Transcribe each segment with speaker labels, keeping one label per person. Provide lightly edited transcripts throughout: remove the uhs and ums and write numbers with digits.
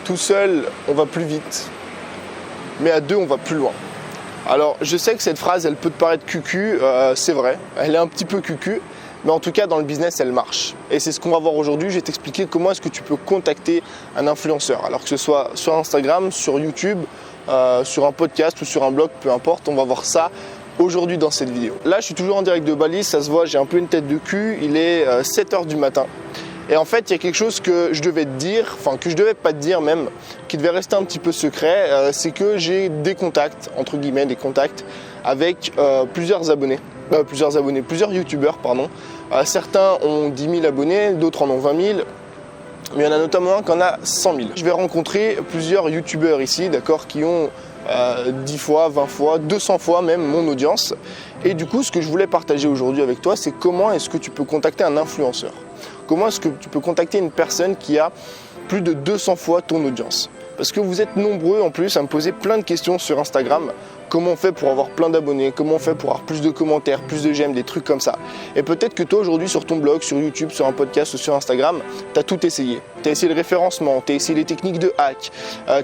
Speaker 1: Tout seul, on va plus vite, mais à deux, on va plus loin. Alors, je sais que cette phrase, elle peut te paraître cucu, c'est vrai, elle est un petit peu cucu, mais en tout cas, dans le business, elle marche. Et c'est ce qu'on va voir aujourd'hui. Je vais t'expliquer comment est-ce que tu peux contacter un influenceur. Alors que ce soit sur Instagram, sur YouTube, sur un podcast ou sur un blog, peu importe, on va voir ça aujourd'hui dans cette vidéo. Là, je suis toujours en direct de Bali, ça se voit, j'ai un peu une tête de cul, il est 7h du matin. Et en fait, il y a quelque chose que je devais te dire, enfin que je devais pas te dire même, qui devait rester un petit peu secret, c'est que j'ai des contacts, entre guillemets, des contacts avec plusieurs youtubeurs, pardon. Certains ont 10 000 abonnés, d'autres en ont 20 000. Mais il y en a notamment un qui en a 100 000. Je vais rencontrer plusieurs youtubeurs ici, d'accord, qui ont 10 fois, 20 fois, 200 fois même mon audience. Et du coup, ce que je voulais partager aujourd'hui avec toi, c'est comment est-ce que tu peux contacter un influenceur. Comment est-ce que tu peux contacter une personne qui a plus de 200 fois ton audience. Parce que vous êtes nombreux en plus à me poser plein de questions sur Instagram. Comment on fait pour avoir plein d'abonnés? Comment on fait pour avoir plus de commentaires, plus de j'aime, des trucs comme ça? Et peut-être que toi aujourd'hui sur ton blog, sur YouTube, sur un podcast ou sur Instagram, tu as tout essayé. Tu as essayé le référencement, tu as essayé les techniques de hack,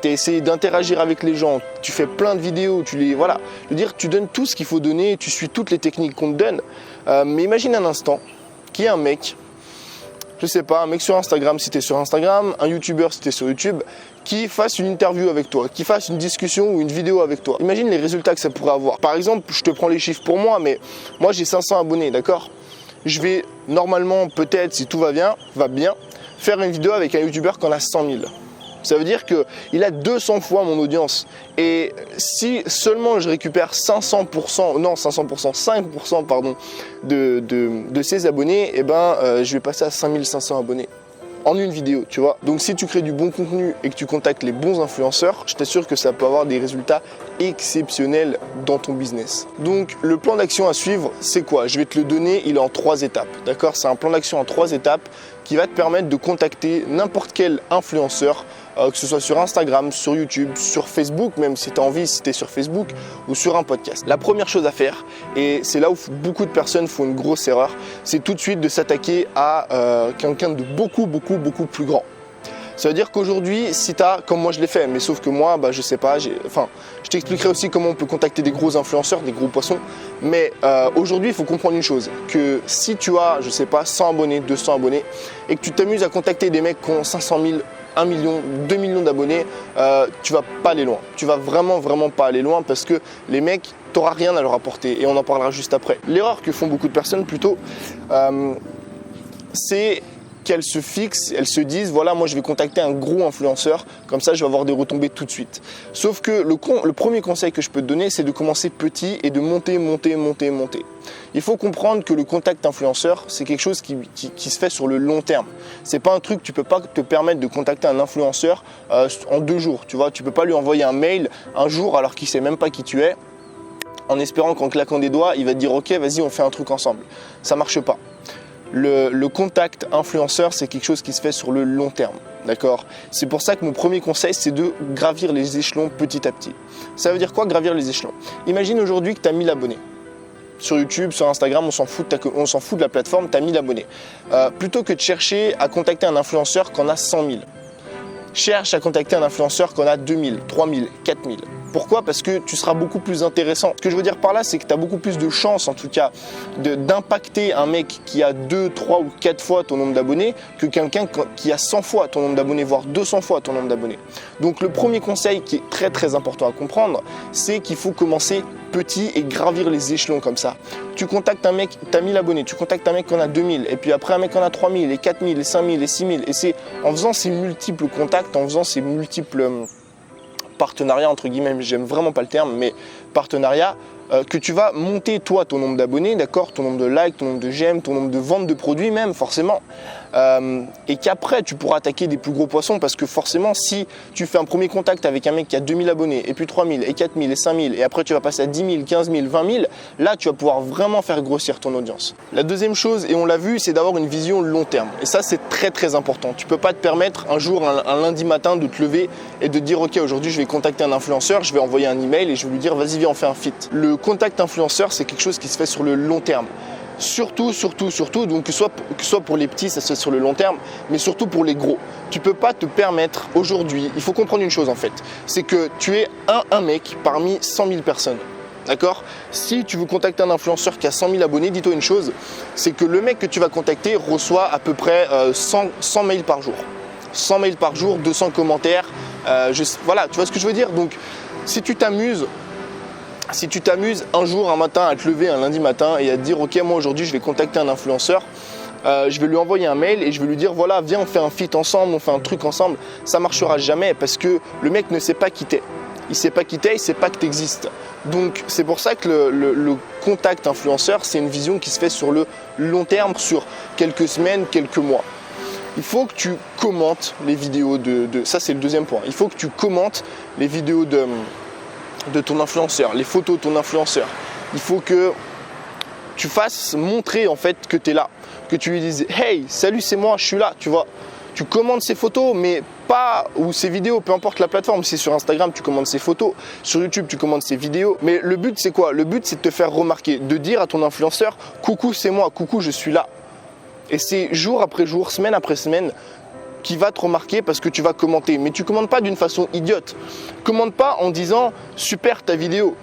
Speaker 1: tu as essayé d'interagir avec les gens, tu fais plein de vidéos, voilà. Je veux dire, tu donnes tout ce qu'il faut donner, tu suis toutes les techniques qu'on te donne. Mais imagine un instant qu'il y a un mec, je sais pas, un mec sur Instagram si tu es sur Instagram, un YouTuber si tu es sur YouTube, qui fasse une interview avec toi, qui fasse une discussion ou une vidéo avec toi. Imagine les résultats que ça pourrait avoir. Par exemple, je te prends les chiffres pour moi, mais moi j'ai 500 abonnés, d'accord? Je vais normalement, peut-être, si tout va bien, faire une vidéo avec un YouTuber qui en a 100 000. Ça veut dire qu'il a 200 fois mon audience. Et si seulement je récupère 5% pardon, de ses abonnés, eh ben, je vais passer à 5500 abonnés en une vidéo, tu vois. Donc si tu crées du bon contenu et que tu contactes les bons influenceurs, je t'assure que ça peut avoir des résultats exceptionnels dans ton business. Donc le plan d'action à suivre, c'est quoi? Je vais te le donner, il est en 3 étapes, d'accord? C'est un plan d'action en 3 étapes qui va te permettre de contacter n'importe quel influenceur, que ce soit sur Instagram, sur YouTube, sur Facebook, même si tu as envie, si tu es sur Facebook ou sur un podcast. La première chose à faire, et c'est là où beaucoup de personnes font une grosse erreur, c'est tout de suite de s'attaquer à quelqu'un de beaucoup plus grand. Ça veut dire qu'aujourd'hui, si tu as, comme moi je l'ai fait, mais sauf que moi, je sais pas, je t'expliquerai aussi comment on peut contacter des gros influenceurs, des gros poissons, mais aujourd'hui, il faut comprendre une chose, que si tu as, je sais pas, 100 abonnés, 200 abonnés, et que tu t'amuses à contacter des mecs qui ont 500 000, 1 million, 2 millions d'abonnés, tu vas pas aller loin. Tu vas vraiment pas aller loin parce que les mecs, t'auras rien à leur apporter et on en parlera juste après. L'erreur que font beaucoup de personnes plutôt, c'est qu'elles se fixent, elles se disent voilà, moi je vais contacter un gros influenceur, comme ça je vais avoir des retombées tout de suite. Sauf que le premier conseil que je peux te donner, c'est de commencer petit et de monter. Il faut comprendre que le contact influenceur, c'est quelque chose qui se fait sur le long terme. C'est pas un truc, tu peux pas te permettre de contacter un influenceur en 2 jours, tu vois. Tu peux pas lui envoyer un mail un jour alors qu'il sait même pas qui tu es, en espérant qu'en claquant des doigts, il va te dire ok, vas-y, on fait un truc ensemble. Ça marche pas. Le contact influenceur, c'est quelque chose qui se fait sur le long terme, d'accord? C'est pour ça que mon premier conseil, c'est de gravir les échelons petit à petit. Ça veut dire quoi, gravir les échelons? Imagine aujourd'hui que tu as 1000 abonnés. Sur YouTube, sur Instagram, on s'en fout de la plateforme, tu as 1000 abonnés. Plutôt que de chercher à contacter un influenceur qui en a 100 000, cherche à contacter un influenceur qui en a 2000, 3000, 4000. Pourquoi? Parce que tu seras beaucoup plus intéressant. Ce que je veux dire par là, c'est que tu as beaucoup plus de chances, en tout cas, d'impacter un mec qui a 2, 3 ou 4 fois ton nombre d'abonnés que quelqu'un qui a 100 fois ton nombre d'abonnés, voire 200 fois ton nombre d'abonnés. Donc le premier conseil qui est très important à comprendre, c'est qu'il faut commencer petit et gravir les échelons comme ça. Tu contactes un mec, tu as 1000 abonnés, tu contactes un mec qui en a 2000, et puis après un mec qui en a 3000, et 4000, et 5000, et 6000. Et c'est en faisant ces multiples contacts, en faisant ces multiples partenariat entre guillemets, j'aime vraiment pas le terme, mais partenariat, que tu vas monter toi ton nombre d'abonnés, d'accord, ton nombre de likes, ton nombre de j'aime, ton nombre de ventes de produits même forcément, et qu'après tu pourras attaquer des plus gros poissons parce que forcément si tu fais un premier contact avec un mec qui a 2000 abonnés et puis 3000 et 4000 et 5000 et après tu vas passer à 10 000, 15 000, 20 000, là tu vas pouvoir vraiment faire grossir ton audience. La deuxième chose, et on l'a vu, c'est d'avoir une vision long terme et ça c'est très important. Tu peux pas te permettre un jour, un lundi matin de te lever et de te dire ok, aujourd'hui je vais contacter un influenceur, je vais envoyer un email et je vais lui dire vas-y viens on fait un fit. Le contact influenceur c'est quelque chose qui se fait sur le long terme. Surtout, donc que ce soit pour les petits, ça se fait sur le long terme, mais surtout pour les gros. Tu peux pas te permettre aujourd'hui, il faut comprendre une chose en fait, c'est que tu es un mec parmi 100 000 personnes. D'accord? Si tu veux contacter un influenceur qui a 100 000 abonnés, dis-toi une chose, c'est que le mec que tu vas contacter reçoit à peu près 100 mails par jour. 100 mails par jour, 200 commentaires, voilà, tu vois ce que je veux dire? Donc, si tu t'amuses un jour, un matin, à te lever un lundi matin et à te dire ok, moi aujourd'hui je vais contacter un influenceur, je vais lui envoyer un mail et je vais lui dire voilà, viens on fait un feat ensemble, on fait un truc ensemble, ça marchera jamais parce que le mec ne sait pas qui t'es. Il sait pas qui t'es, il sait pas que tu existes. Donc c'est pour ça que le contact influenceur, c'est une vision qui se fait sur le long terme, sur quelques semaines, quelques mois. Il faut que tu commentes les vidéos ça c'est le deuxième point, il faut que tu commentes les vidéos de ton influenceur, les photos de ton influenceur. Il faut que tu fasses montrer en fait que tu es là, que tu lui dises hey, salut, c'est moi, je suis là, tu vois. Tu commandes ses photos, mais pas, ou ses vidéos, peu importe la plateforme. Si c'est sur Instagram, tu commandes ses photos. Sur YouTube, tu commandes ses vidéos. Mais le but, c'est quoi? Le but, c'est de te faire remarquer, de dire à ton influenceur coucou, c'est moi, coucou, je suis là. Et c'est jour après jour, semaine après semaine, qui va te remarquer parce que tu vas commenter. Mais tu commandes pas d'une façon idiote. Commande pas en disant super ta vidéo.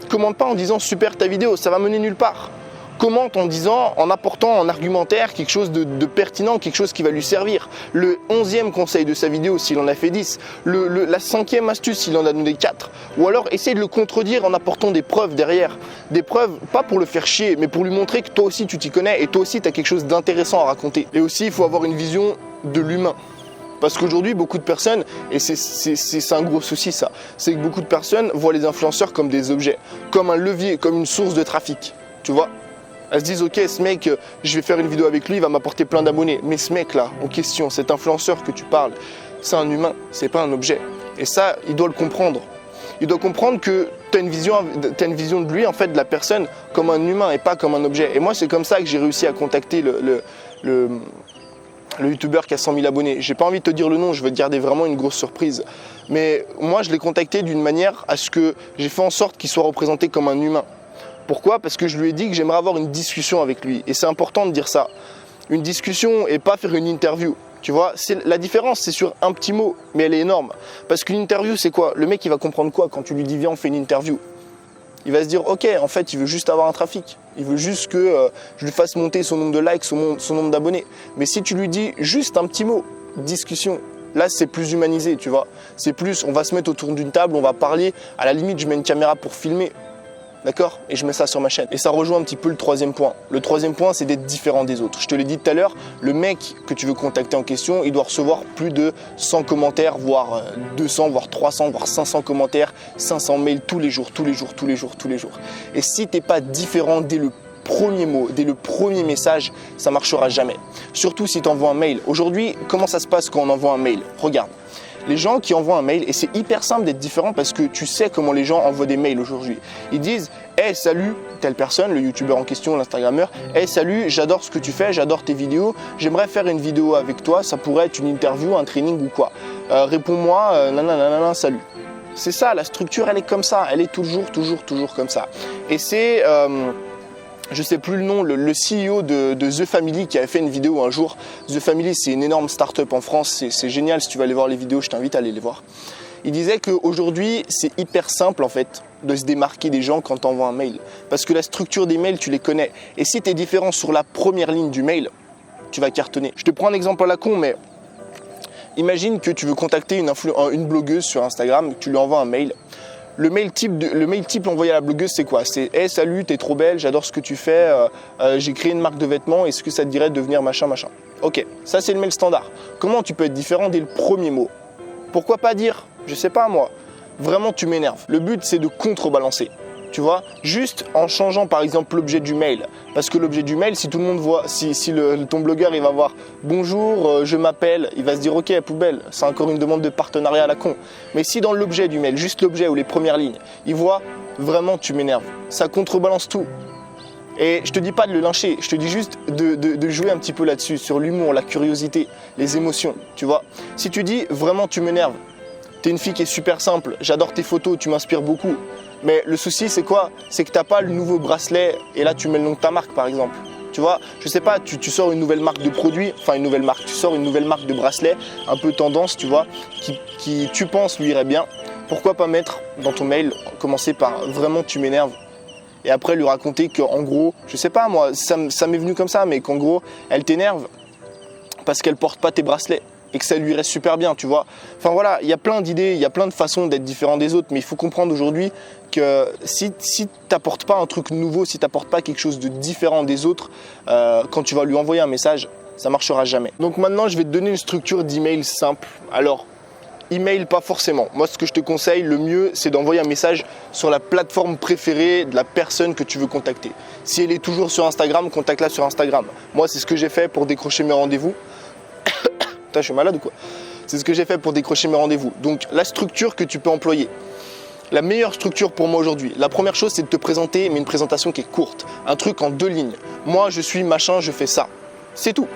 Speaker 1: Commande pas en disant super ta vidéo, ça va mener nulle part. Commente en disant, en apportant en argumentaire quelque chose de pertinent, quelque chose qui va lui servir. Le 11e conseil de sa vidéo s'il en a fait 10, la 5e astuce s'il en a donné 4. Ou alors essaye de le contredire en apportant des preuves derrière. Des preuves, pas pour le faire chier, mais pour lui montrer que toi aussi tu t'y connais et toi aussi tu as quelque chose d'intéressant à raconter. Et aussi il faut avoir une vision de l'humain. Parce qu'aujourd'hui, beaucoup de personnes, et c'est un gros souci ça, c'est que beaucoup de personnes voient les influenceurs comme des objets, comme un levier, comme une source de trafic, tu vois. Elles se disent ok, ce mec, je vais faire une vidéo avec lui, il va m'apporter plein d'abonnés. Mais ce mec là, en question, cet influenceur que tu parles, c'est un humain, c'est pas un objet. Et ça, il doit le comprendre. Il doit comprendre que tu as une vision de lui, en fait, de la personne, comme un humain et pas comme un objet. Et moi, c'est comme ça que j'ai réussi à contacter le youtubeur qui a 100 000 abonnés. J'ai pas envie de te dire le nom, je vais te garder vraiment une grosse surprise. Mais moi, je l'ai contacté d'une manière à ce que j'ai fait en sorte qu'il soit représenté comme un humain. Pourquoi? Parce que je lui ai dit que j'aimerais avoir une discussion avec lui. Et c'est important de dire ça. Une discussion et pas faire une interview. Tu vois, la différence, c'est sur un petit mot, mais elle est énorme. Parce qu'une interview, c'est quoi? Le mec, il va comprendre quoi quand tu lui dis viens, on fait une interview? Il va se dire ok, en fait, il veut juste avoir un trafic. Il veut juste que je lui fasse monter son nombre de likes, son nombre d'abonnés. Mais si tu lui dis juste un petit mot, discussion, là, c'est plus humanisé, tu vois. C'est plus, on va se mettre autour d'une table, on va parler. À la limite, je mets une caméra pour filmer. D'accord? Et je mets ça sur ma chaîne. Et ça rejoint un petit peu le troisième point. Le troisième point, c'est d'être différent des autres. Je te l'ai dit tout à l'heure, le mec que tu veux contacter en question, il doit recevoir plus de 100 commentaires, voire 200, voire 300, voire 500 commentaires, 500 mails tous les jours. Et si tu n'es pas différent dès le premier mot, dès le premier message, ça ne marchera jamais. Surtout si tu envoies un mail. Aujourd'hui, comment ça se passe quand on envoie un mail? Regarde. Les gens qui envoient un mail, et c'est hyper simple d'être différent parce que tu sais comment les gens envoient des mails aujourd'hui. Ils disent hey, salut telle personne, le youtubeur en question, l'instagrammeur. Hey, salut, j'adore ce que tu fais, j'adore tes vidéos. J'aimerais faire une vidéo avec toi, ça pourrait être une interview, un training ou quoi. Réponds-moi, nanana, salut. C'est ça, la structure, elle est comme ça. Elle est toujours comme ça. Et c'est... je sais plus le nom, le CEO de The Family qui avait fait une vidéo un jour. The Family, c'est une énorme start-up en France, c'est génial. Si tu vas aller voir les vidéos, je t'invite à aller les voir. Il disait qu'aujourd'hui, c'est hyper simple en fait de se démarquer des gens quand tu envoies un mail. Parce que la structure des mails, tu les connais. Et si tu es différent sur la première ligne du mail, tu vas cartonner. Je te prends un exemple à la con, mais imagine que tu veux contacter une blogueuse sur Instagram, tu lui envoies un mail. Le mail type envoyé à la blogueuse, c'est quoi? C'est hey, salut, t'es trop belle, j'adore ce que tu fais, j'ai créé une marque de vêtements, est-ce que ça te dirait de devenir machin? Ok, ça c'est le mail standard. Comment tu peux être différent dès le premier mot? Pourquoi pas dire, je sais pas moi, vraiment tu m'énerves. Le but c'est de contrebalancer. Tu vois, juste en changeant par exemple l'objet du mail. Parce que l'objet du mail, si tout le monde voit, si ton blogueur il va voir bonjour, je m'appelle, il va se dire ok, poubelle, c'est encore une demande de partenariat à la con. Mais si dans l'objet du mail, juste l'objet ou les premières lignes, il voit vraiment tu m'énerves, ça contrebalance tout. Et je te dis pas de le lyncher, je te dis juste de jouer un petit peu là-dessus, sur l'humour, la curiosité, les émotions, tu vois. Si tu dis vraiment tu m'énerves, t'es une fille qui est super simple, j'adore tes photos, tu m'inspires beaucoup. Mais le souci, c'est quoi? C'est que tu n'as pas le nouveau bracelet et là, tu mets le nom de ta marque, par exemple. Tu vois, je sais pas, tu sors une nouvelle marque de produit, enfin une nouvelle marque, tu sors une nouvelle marque de bracelet, un peu tendance, tu vois, qui tu penses lui irait bien. Pourquoi pas mettre dans ton mail, commencer par vraiment tu m'énerves et après lui raconter qu'en gros, je sais pas moi, ça m'est venu comme ça, mais qu'en gros, elle t'énerve parce qu'elle porte pas tes bracelets et que ça lui reste super bien, tu vois. Enfin voilà, il y a plein d'idées, il y a plein de façons d'être différent des autres, mais il faut comprendre aujourd'hui que si tu n'apportes pas un truc nouveau, si tu n'apportes pas quelque chose de différent des autres, quand tu vas lui envoyer un message, ça ne marchera jamais. Donc maintenant, je vais te donner une structure d'email simple. Alors, email, pas forcément. Moi, ce que je te conseille, le mieux, c'est d'envoyer un message sur la plateforme préférée de la personne que tu veux contacter. Si elle est toujours sur Instagram, contacte-la sur Instagram. Moi, c'est ce que j'ai fait pour décrocher mes rendez-vous. Putain, je suis malade ou quoi? C'est ce que j'ai fait pour décrocher mes rendez-vous. Donc, la structure que tu peux employer. La meilleure structure pour moi aujourd'hui, la première chose, c'est de te présenter, mais une présentation qui est courte. Un truc en 2 lignes. Moi, je suis machin, je fais ça. C'est tout.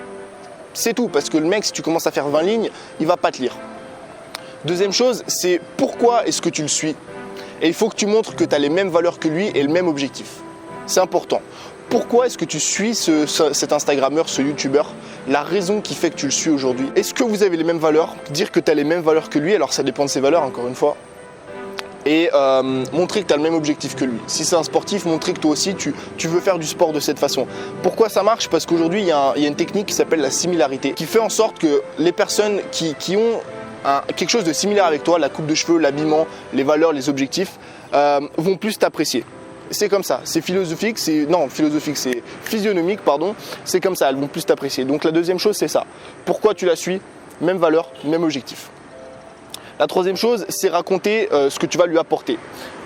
Speaker 1: C'est tout, parce que le mec, si tu commences à faire 20 lignes, il va pas te lire. Deuxième chose, c'est pourquoi est-ce que tu le suis? Et il faut que tu montres que tu as les mêmes valeurs que lui et le même objectif. C'est important. Pourquoi est-ce que tu suis cet Instagrammeur, ce YouTuber? La raison qui fait que tu le suis aujourd'hui. Est-ce que vous avez les mêmes valeurs? Dire que tu as les mêmes valeurs que lui, alors ça dépend de ses valeurs, encore une fois. Et montrer que tu as le même objectif que lui. Si c'est un sportif, montrer que toi aussi tu veux faire du sport de cette façon. Pourquoi ça marche? Parce qu'aujourd'hui il y a une technique qui s'appelle la similarité, qui fait en sorte que les personnes qui ont quelque chose de similaire avec toi, la coupe de cheveux, l'habillement, les valeurs, les objectifs, vont plus t'apprécier. C'est comme ça, c'est philosophique, c'est physionomique, pardon, c'est comme ça, elles vont plus t'apprécier. Donc la deuxième chose, c'est ça. Pourquoi tu la suis? Même valeur, même objectif. La troisième chose, c'est raconter ce que tu vas lui apporter.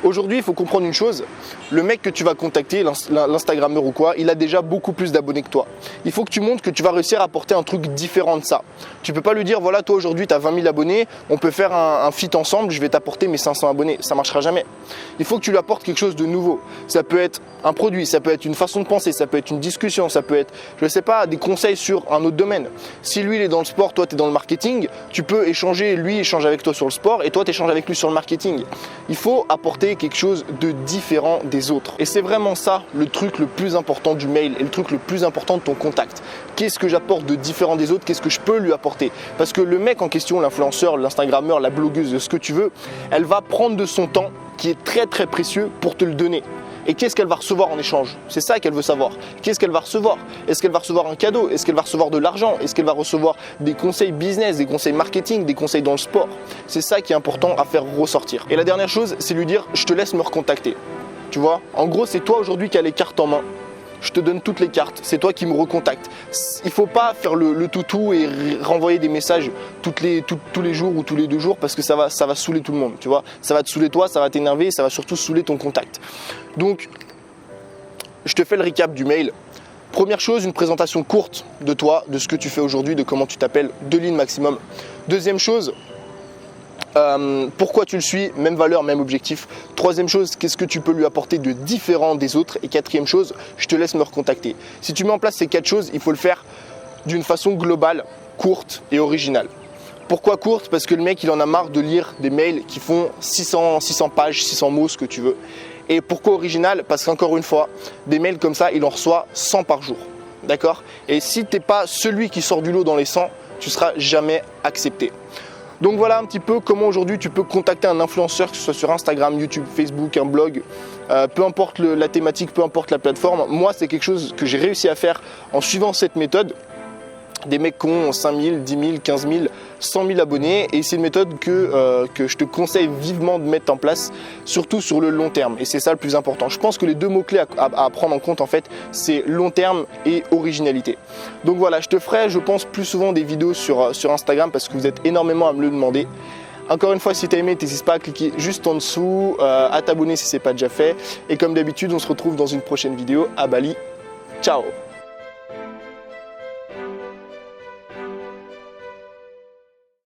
Speaker 1: Aujourd'hui, il faut comprendre une chose, le mec que tu vas contacter, l'Instagrammeur ou quoi, il a déjà beaucoup plus d'abonnés que toi. Il faut que tu montres que tu vas réussir à apporter un truc différent de ça. Tu peux pas lui dire, voilà, toi aujourd'hui tu as 20 000 abonnés, on peut faire un feat ensemble, je vais t'apporter mes 500 abonnés. Ça marchera jamais. Il faut que tu lui apportes quelque chose de nouveau. Ça peut être un produit, ça peut être une façon de penser, ça peut être une discussion, ça peut être, je sais pas, des conseils sur un autre domaine. Si lui il est dans le sport, toi tu es dans le marketing, tu peux échanger, lui échange avec toi sur le sport et toi tu échanges avec lui sur le marketing. Il faut apporter quelque chose de différent des autres. Et c'est vraiment ça le truc le plus important du mail et le truc le plus important de ton contact. Qu'est-ce que j'apporte de différent des autres? Qu'est-ce que je peux lui apporter? Parce que le mec en question, l'influenceur, l'Instagrammeur, la blogueuse, ce que tu veux, elle va prendre de son temps qui est très très précieux pour te le donner. Et qu'est-ce qu'elle va recevoir en échange? C'est ça qu'elle veut savoir. Qu'est-ce qu'elle va recevoir? Est-ce qu'elle va recevoir un cadeau? Est-ce qu'elle va recevoir de l'argent? Est-ce qu'elle va recevoir des conseils business, des conseils marketing, des conseils dans le sport? C'est ça qui est important à faire ressortir. Et la dernière chose, c'est lui dire, je te laisse me recontacter. Tu vois? En gros, c'est toi aujourd'hui qui as les cartes en main. Je te donne toutes les cartes, c'est toi qui me recontactes. Il ne faut pas faire le toutou et renvoyer des messages tous les jours ou tous les 2 jours parce que ça va saouler tout le monde, tu vois. Ça va te saouler toi, ça va t'énerver et ça va surtout saouler ton contact. Donc, je te fais le recap du mail. Première chose, une présentation courte de toi, de ce que tu fais aujourd'hui, de comment tu t'appelles, 2 lignes maximum. Deuxième chose, pourquoi tu le suis, même valeur, même objectif. Troisième chose, qu'est-ce que tu peux lui apporter de différent des autres. Et quatrième chose, je te laisse me recontacter. Si tu mets en place ces 4 choses, il faut le faire d'une façon globale, courte et originale. Pourquoi courte? Parce que le mec il en a marre de lire des mails qui font 600 pages, 600 mots, ce que tu veux. Et pourquoi original? Parce qu'encore une fois, des mails comme ça, il en reçoit 100 par jour. D'accord? Et si tu n'es pas celui qui sort du lot dans les 100, tu ne seras jamais accepté. Donc voilà un petit peu comment aujourd'hui tu peux contacter un influenceur, que ce soit sur Instagram, YouTube, Facebook, un blog, peu importe la thématique, peu importe la plateforme. Moi, c'est quelque chose que j'ai réussi à faire en suivant cette méthode. Des mecs qui ont 5 000, 10 000, 15 000, 100 000 abonnés et c'est une méthode que je te conseille vivement de mettre en place, surtout sur le long terme et c'est ça le plus important. Je pense que les 2 mots-clés à prendre en compte en fait, c'est long terme et originalité. Donc voilà, je te ferai je pense plus souvent des vidéos sur Instagram parce que vous êtes énormément à me le demander. Encore une fois, si tu as aimé, n'hésite pas à cliquer juste en dessous, à t'abonner si ce n'est pas déjà fait et comme d'habitude, on se retrouve dans une prochaine vidéo. À Bali, ciao!